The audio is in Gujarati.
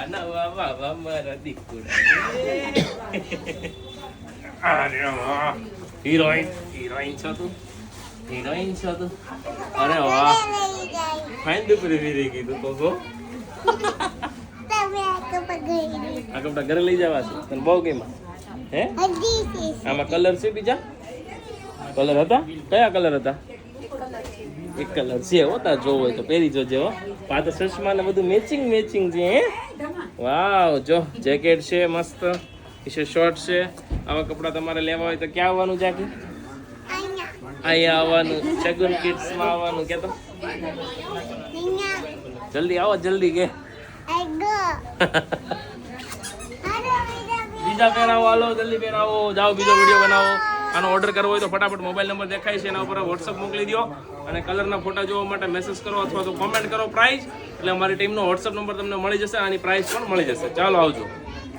નવા બાબા મારા દીકુડા હિરોઈન છો તું અરે વાહ ફાઇન દુપરી ફેરી કીધું કોકો આ કપડા ઘરે લઈ જવા છે તને બહુ ગેમાં હે આમાં કલર છે બીજા કલર હતા કયા કલર હતા એક કલર છે હોતા જોવો હોય તો પહેરી જોજે હો આ તો ચશ્મા ને બધું મેચિંગ છે હે વાવ જો જેકેટ છે મસ્ત ટી શર્ટ છે આવા કપડા તમારે લેવા હોય તો ક્યાં આવવાનું જાકી અહીંયા આવવાનું શગુન કિડ્સ માં આવવાનું કે તો જલ્દી આવો જલ્દી કે બીજા પહેરાવો હાલો જલ્દી પહેરાવો જાઓ બીજો વિડીયો બનાવો આનો ઓર્ડર કરવો હોય તો ફટાફટ મોબાઈલ નંબર દેખાય છે એના ઉપર વોટ્સઅપ મોકલી દો અને કલરના ફોટા જોવા માટે મેસેજ કરો અથવા તો કોમેન્ટ કરો પ્રાઇસ એટલે અમારી ટીમનો વોટ્સઅપ નંબર તમને મળી જશે આની પ્રાઇસ પણ મળી જશે ચાલો આવજો